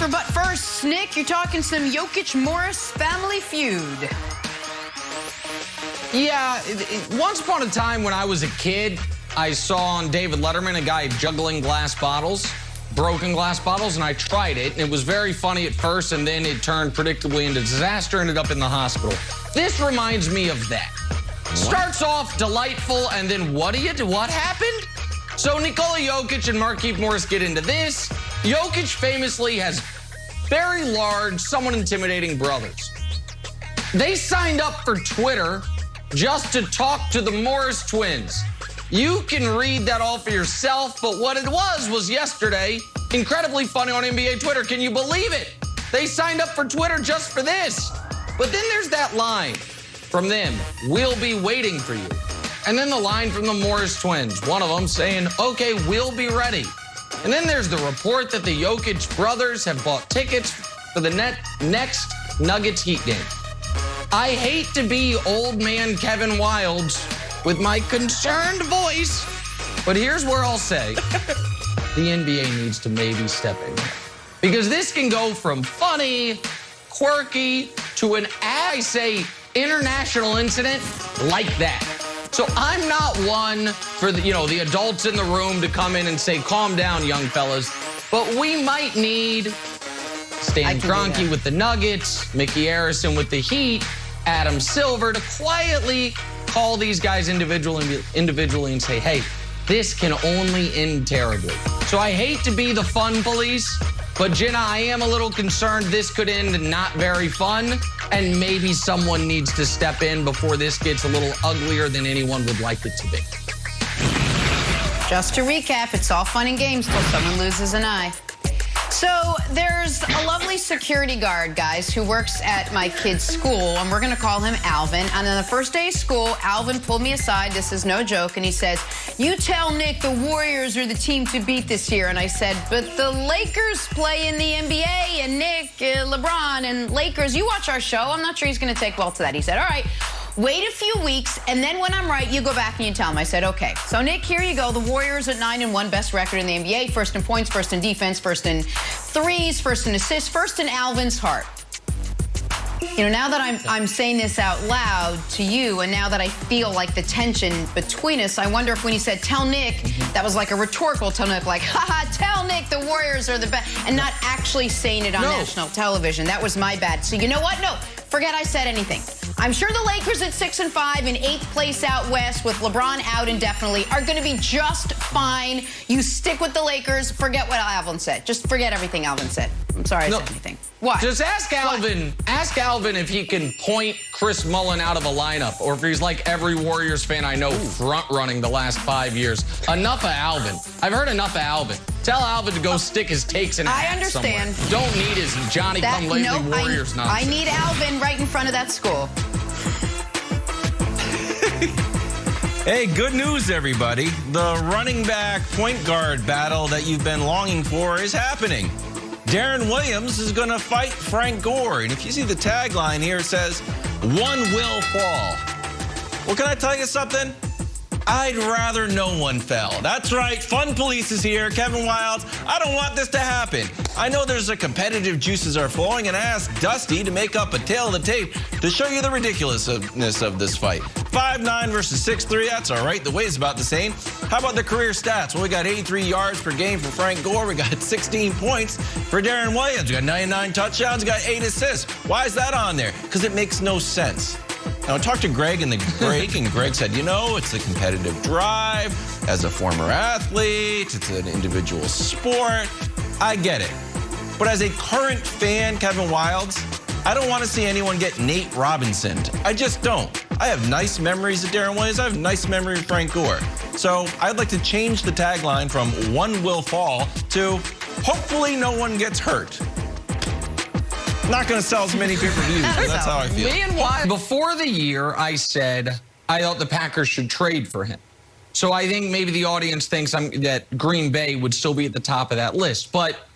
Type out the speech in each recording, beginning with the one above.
But first, Nick, you're talking some Jokic Morris family feud. Yeah, once upon a time when I was a kid, I saw on David Letterman a guy juggling glass bottles, broken glass bottles, and I tried it. And it was very funny at first, and then it turned predictably into disaster, ended up in the hospital. This reminds me of that. Starts off delightful, and then what happened? So Nikola Jokic and Markieff Morris get into this. Jokic famously has very large, somewhat intimidating brothers. They signed up for Twitter just to talk to the Morris twins. You can read that all for yourself, but what it was yesterday, incredibly funny on NBA Twitter. Can you believe it? They signed up for Twitter just for this. But then there's that line from them, "We'll be waiting for you." And then the line from the Morris twins, one of them saying, "Okay, we'll be ready." And then there's the report that the Jokic brothers have bought tickets for the next Nuggets Heat game. I hate to be old man Kevin Wildes with my concerned voice, but here's where I'll say the NBA needs to maybe step in. Because this can go from funny, quirky, to an, I say, international incident like that. So I'm not one for the adults in the room to come in and say, "Calm down, young fellas." But we might need Stan Kroenke with the Nuggets, Mickey Arison with the Heat, Adam Silver to quietly call these guys individually and say, "Hey, this can only end terribly." So I hate to be the fun police, but Jenna, I am a little concerned this could end not very fun, and maybe someone needs to step in before this gets a little uglier than anyone would like it to be. Just to recap, it's all fun and games till someone loses an eye. So there's a lovely security guard, guys, who works at my kid's school, and we're going to call him Alvin. And on the first day of school, Alvin pulled me aside, this is no joke, and he says, "You tell Nick the Warriors are the team to beat this year." And I said, "But the Lakers play in the NBA, and Nick, LeBron, and Lakers, you watch our show. I'm not sure he's going to take well to that." He said, "All right, wait a few weeks, and then when I'm right, you go back and you tell him." I said, "Okay." So, Nick, here you go. The Warriors at 9-1, best record in the NBA. First in points, first in defense, first in threes, first in assists, first in Alvin's heart. You know, now that I'm saying this out loud to you, and now that I feel like the tension between us, I wonder if when he said, "Tell Nick," that was like a rhetorical tell Nick, like, "Haha, tell Nick the Warriors are the best," and not actually saying it on national television. That was my bad. So you know what? No, forget I said anything. I'm sure the Lakers at 6-5 in 8th place out west with LeBron out indefinitely are going to be just fine. You stick with the Lakers. Forget what Alvin said. Just forget everything Alvin said. I'm sorry I said anything. What? Just ask Alvin. Ask Alvin if he can point Chris Mullin out of the lineup, or if he's like every Warriors fan I know front running the last 5 years. Enough of Alvin. I've heard enough of Alvin. Tell Alvin to go stick his takes in a hat I understand. somewhere. Don't need his Johnny-come-lately Warriors nonsense. I need Alvin right in front of that school. Hey, good news, everybody. The running back point guard battle that you've been longing for is happening. Darren Williams is going to fight Frank Gore. And if you see the tagline here, it says, "One will fall." Well, can I tell you something? I'd rather no one fell. That's right. Fun Police is here. Kevin Wildes. I don't want this to happen. I know there's a competitive juices are flowing, and I asked Dusty to make up a tale of the tape to show you the ridiculousness of this fight. 5'9" versus 6'3". That's all right. The weight's about the same. How about the career stats? Well, we got 83 yards per game for Frank Gore. We got 16 points for Darren Williams. We got 99 touchdowns. We got 8 assists. Why is that on there? Because it makes no sense. Now, I talked to Greg in the break, and Greg said, you know, it's a competitive drive. As a former athlete, it's an individual sport. I get it. But as a current fan, Kevin Wildes, I don't want to see anyone get Nate Robinson'd. I just don't. I have nice memories of Darren Williams. I have nice memory of Frank Gore. So I'd like to change the tagline from "One will fall" to "Hopefully no one gets hurt." Not going to sell as many pay-per-views, but that's how I feel. Before the year, I said I thought the Packers should trade for him. So I think maybe the audience thinks that Green Bay would still be at the top of that list. But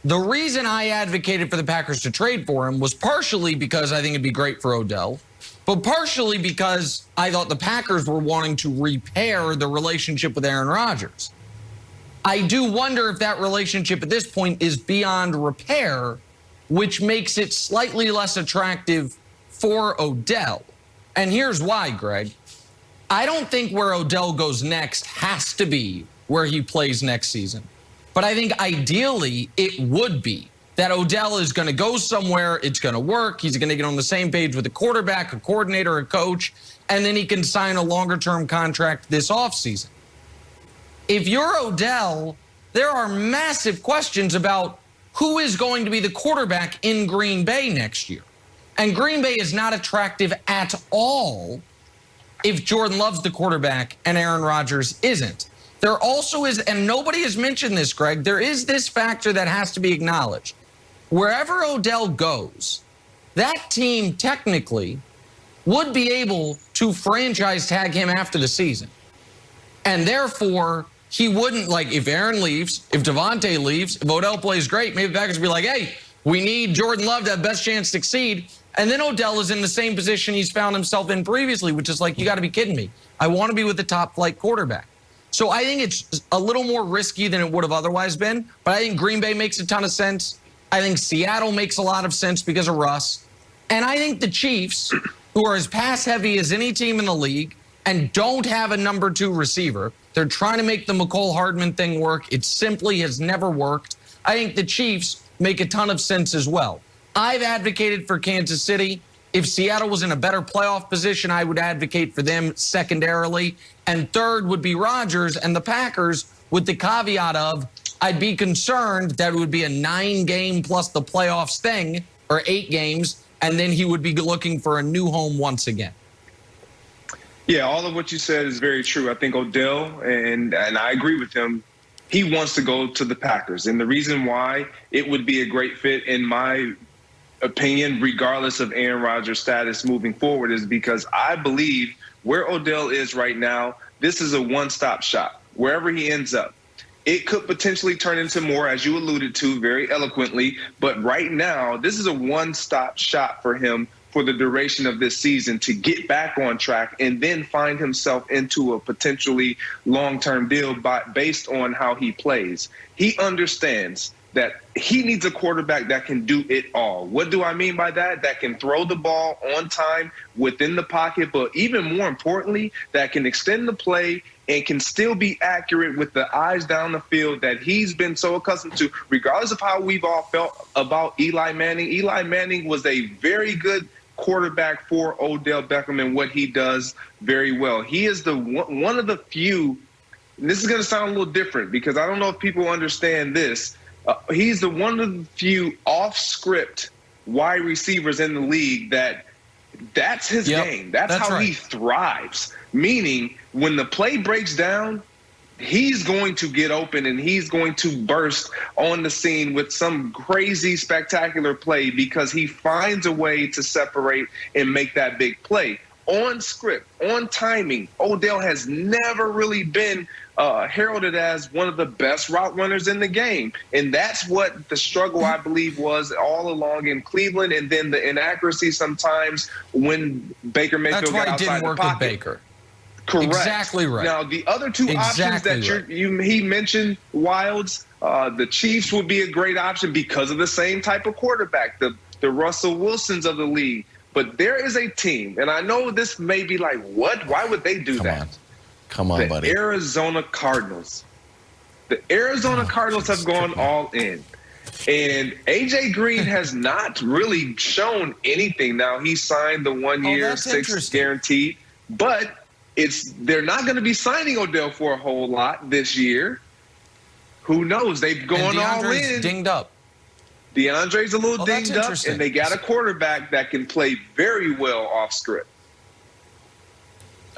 the reason I advocated for the Packers to trade for him was partially because I think it'd be great for Odell, but partially because I thought the Packers were wanting to repair the relationship with Aaron Rodgers. I do wonder if that relationship at this point is beyond repair, which makes it slightly less attractive for Odell. And here's why, Greg. I don't think where Odell goes next has to be where he plays next season. But I think ideally it would be that Odell is going to go somewhere, it's going to work, he's going to get on the same page with a quarterback, a coordinator, a coach, and then he can sign a longer-term contract this offseason. If you're Odell, there are massive questions about who is going to be the quarterback in Green Bay next year. And Green Bay is not attractive at all if Jordan Love's the quarterback and Aaron Rodgers isn't. There also is, and nobody has mentioned this, Greg, there is this factor that has to be acknowledged. Wherever Odell goes, that team technically would be able to franchise tag him after the season. And therefore, he wouldn't, like, if Aaron leaves, if Devontae leaves, if Odell plays great, maybe the Packers would be like, hey, we need Jordan Love to have best chance to succeed. And then Odell is in the same position he's found himself in previously, which is like, you got to be kidding me. I want to be with the top flight quarterback. So I think it's a little more risky than it would have otherwise been. But I think Green Bay makes a ton of sense. I think Seattle makes a lot of sense because of Russ. And I think the Chiefs, who are as pass-heavy as any team in the league and don't have a number 2 receiver, they're trying to make the McCole Hardman thing work. It simply has never worked. I think the Chiefs make a ton of sense as well. I've advocated for Kansas City. If Seattle was in a better playoff position, I would advocate for them secondarily. And third would be Rodgers and the Packers, with the caveat of I'd be concerned that it would be a 9-game plus the playoffs thing, or 8 games, and then he would be looking for a new home once again. Yeah, all of what you said is very true. I think Odell, and I agree with him, he wants to go to the Packers. And the reason why it would be a great fit, in my opinion, regardless of Aaron Rodgers' status moving forward, is because I believe where Odell is right now, this is a one-stop shop. Wherever he ends up, it could potentially turn into more, as you alluded to very eloquently. But right now, this is a one-stop shop for him for the duration of this season to get back on track and then find himself into a potentially long-term deal based on how he plays. He understands that he needs a quarterback that can do it all. What do I mean by that? That can throw the ball on time within the pocket, but even more importantly, that can extend the play and can still be accurate with the eyes down the field that he's been so accustomed to, regardless of how we've all felt about Eli Manning. Eli Manning was a very good quarterback for Odell Beckham and what he does very well. He is the one of the few, and this is going to sound a little different because I don't know if people understand this, he's the one of the few off-script wide receivers in the league that's his game. That's how right. He thrives. Meaning, when the play breaks down, he's going to get open and he's going to burst on the scene with some crazy, spectacular play because he finds a way to separate and make that big play. On script, on timing, Odell has never really been heralded as one of the best route runners in the game. And that's what the struggle, I believe, was all along in Cleveland, and then the inaccuracy sometimes when Baker Mayfield got outside the pocket. That's why it didn't work with Baker. Correct. Exactly right. Now, the other two options that he mentioned, Wilds, the Chiefs would be a great option because of the same type of quarterback, the Russell Wilsons of the league. But there is a team, and I know this may be like, what? Why would they do that? Come on, buddy. The Arizona Cardinals. The Arizona Cardinals have gone all in. And A.J. Green has not really shown anything. Now, he signed the 1 year, 6 guaranteed. But they're not going to be signing Odell for a whole lot this year. Who knows? They've gone all in. Dinged up. DeAndre's a little dinged up, and they got a quarterback that can play very well off script.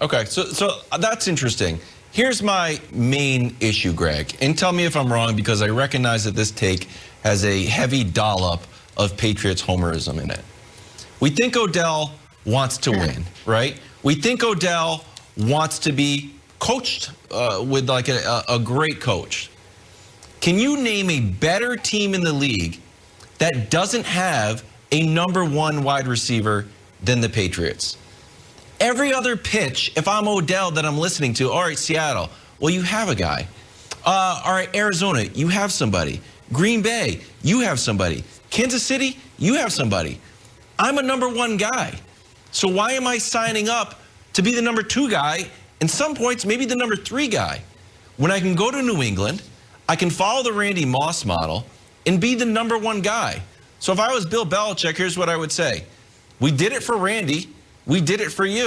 Okay, so that's interesting. Here's my main issue, Greg, and tell me if I'm wrong because I recognize that this take has a heavy dollop of Patriots homerism in it. We think Odell wants to win, right? We think Odell wants to be coached with like a great coach. Can you name a better team in the league that doesn't have a number 1 wide receiver than the Patriots? Every other pitch, if I'm Odell that I'm listening to, all right, Seattle, well, you have a guy. All right, Arizona, you have somebody. Green Bay, you have somebody. Kansas City, you have somebody. I'm a number 1 guy. So why am I signing up to be the number 2 guy, and some points maybe the number 3 guy, when I can go to New England, I can follow the Randy Moss model, and be the number 1 guy? So if I was Bill Belichick, here's what I would say. We did it for Randy. We did it for you.